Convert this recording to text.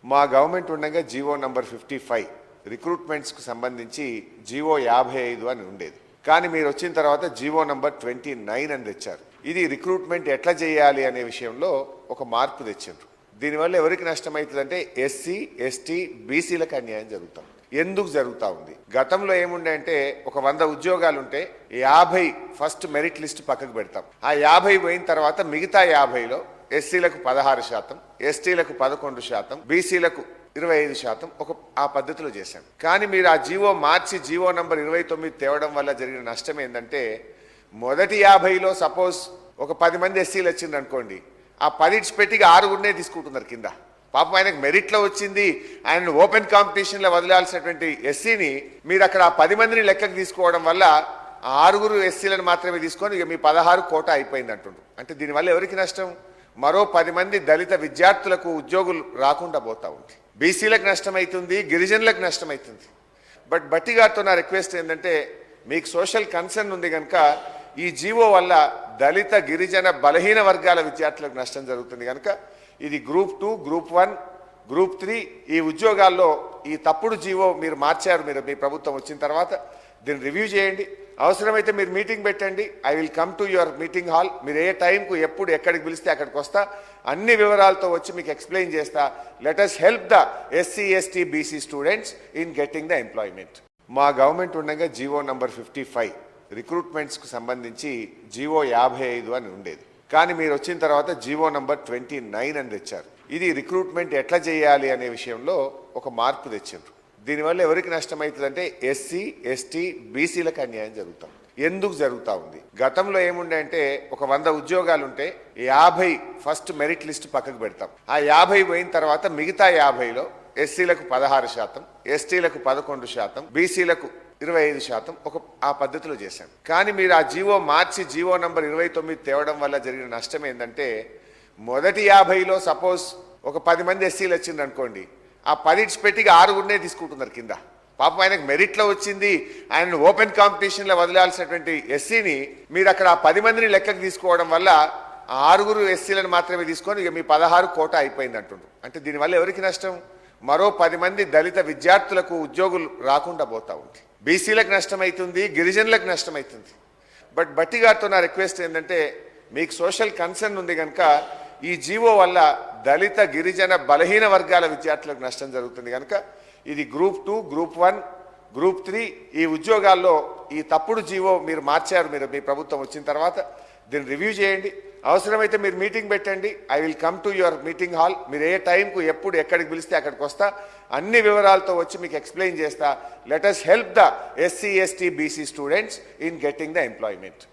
మా గవర్నమెంట్ ఉండగా GO number 55 రిక్రూట్మెంట్స్కు సంబంధించి జీవో 55 అని ఉండేది. కానీ మీరు వచ్చిన తర్వాత జీవో నంబర్ 29 అని తెచ్చారు. ఇది రిక్రూట్మెంట్ ఎట్లా చేయాలి అనే విషయంలో ఒక మార్పు తెచ్చారు. దీనివల్ల ఎవరికి నష్టమవుతుందంటే ఎస్సీ, ఎస్టీ, బీసీలకు అన్యాయం జరుగుతాం. ఎందుకు జరుగుతూ ఉంది? గతంలో ఏముండే అంటే ఒక 100 ఉద్యోగాలు ఉంటే 50 ఫస్ట్ మెరిట్ లిస్ట్ పక్కకు పెడతాం. ఆ 50 పోయిన తర్వాత మిగతా 50లో ఎస్సీలకు 16%, ఎస్టీలకు 11%, బీసీలకు 25% ఆ పద్ధతిలో చేశాం. కానీ మీరు ఆ జీవో మార్చి జీవో నంబర్ 29 తేవడం వల్ల జరిగిన నష్టం ఏంటంటే మొదటి 50లో సపోజ్ ఒక 10 మంది ఎస్సీలు వచ్చింది అనుకోండి, ఆ 10 పెట్టికి 6 తీసుకుంటున్నారు కింద. పాపం ఆయనకు మెరిట్లో వచ్చింది, ఆయన ఓపెన్ కాంపిటీషన్లో వదిలాల్సినటువంటి ఎస్సీని మీరు అక్కడ ఆ 10 మందిని లెక్కకు తీసుకోవడం వల్ల 6 ఎస్సీలను మాత్రమే తీసుకొని ఇక మీ 16 కోటా అయిపోయింది అంటుండ్రు. అంటే దీనివల్ల ఎవరికి నష్టం? మరో 10 మంది దళిత విద్యార్థులకు ఉద్యోగులు రాకుండా పోతా ఉంది. బీసీలకు నష్టమవుతుంది, గిరిజనులకు నష్టమవుతుంది. బట్ బట్టి గారితో నా రిక్వెస్ట్ ఏంటంటే మీకు సోషల్ కన్సర్న్ ఉంది కనుక ఈ జీవో వల్ల దళిత గిరిజన బలహీన వర్గాల విద్యార్థులకు నష్టం జరుగుతుంది కనుక ఇది గ్రూప్ 2, గ్రూప్ 1, గ్రూప్ 3 ఈ ఉద్యోగాల్లో ఈ తప్పుడు జీవో మీరు మార్చారు. మీ ప్రభుత్వం వచ్చిన తర్వాత దీన్ని రివ్యూ చేయండి. అవసరమైతే మీరు మీటింగ్ పెట్టండి. I will come to your meeting hall. మీరు ఏ టైంకు ఎప్పుడు ఎక్కడికి పిలిస్తే అక్కడికి వస్తా, అన్ని వివరాలతో వచ్చి మీకు ఎక్స్ప్లెయిన్ చేస్తా. Let us help the SC, ST, BC students in getting the employment. మా గవర్నమెంట్ ఉండగా జీవో నంబర్ 55 రిక్రూట్మెంట్స్కు సంబంధించి జీవో 55 అని ఉండేది. కానీ మీరు వచ్చిన తర్వాత జీవో నంబర్ 29 అని తెచ్చారు. ఇది రిక్రూట్మెంట్ ఎట్లా చేయాలి అనే విషయంలో ఒక మార్పు తెచ్చారు. దీనివల్ల ఎవరికి నష్టమవుతుందంటే ఎస్సీ, ఎస్టీ, బీసీలకు అన్యాయం జరుగుతాం. ఎందుకు జరుగుతూ ఉంది? గతంలో ఏముండే అంటే ఒక 100 ఉద్యోగాలు ఉంటే 50 ఫస్ట్ మెరిట్ లిస్ట్ పక్కకు పెడతాం. ఆ 50 పోయిన తర్వాత మిగతా 50లో ఎస్సీలకు 16%, ఎస్టీలకు 11%, బీసీలకు 25% ఆ పద్ధతిలో చేశాం. కానీ మీరు ఆ జీవో మార్చి జీవో నంబర్ 29 తేవడం వల్ల జరిగిన నష్టం ఏంటంటే మొదటి 50లో సపోజ్ ఒక 10 మంది ఎస్సీలు వచ్చింది అనుకోండి, ఆ 10 పెట్టికి 6 తీసుకుంటున్నారు కింద. పాపం ఆయనకు మెరిట్లో వచ్చింది, ఆయన ఓపెన్ కాంపిటీషన్లో వదిలాల్సినటువంటి ఎస్సీని మీరు అక్కడ ఆ 10 మందిని లెక్కకు తీసుకోవడం వల్ల 6 ఎస్సీలను మాత్రమే తీసుకొని ఇక మీ 16 కోటా అయిపోయింది అంటుండ్రు. అంటే దీనివల్ల ఎవరికి నష్టం? మరో 10 మంది దళిత విద్యార్థులకు ఉద్యోగులు రాకుండా పోతా ఉంది. బీసీలకు నష్టమవుతుంది, గిరిజనులకు నష్టమవుతుంది. బట్ బట్టి గారితో నా రిక్వెస్ట్ ఏంటంటే మీకు సోషల్ కన్సర్న్ ఉంది కనుక ఈ జీవో వల్ల దళిత గిరిజన బలహీన వర్గాల విద్యార్థులకు నష్టం జరుగుతుంది కనుక ఇది గ్రూప్ 2, గ్రూప్ 1, గ్రూప్ 3 ఈ ఉద్యోగాల్లో ఈ తప్పుడు జీవో మీరు మార్చారు. మీ ప్రభుత్వం వచ్చిన తర్వాత దీన్ని రివ్యూ చేయండి. అవసరమైతే మీరు మీటింగ్ పెట్టండి. I will come to your meeting hall. మీరు ఏ టైంకు ఎప్పుడు ఎక్కడికి పిలిస్తే అక్కడికి వస్తా, అన్ని వివరాలతో వచ్చి మీకు ఎక్స్ప్లెయిన్ చేస్తా. Let us help the SC, ST, BC students in getting the employment.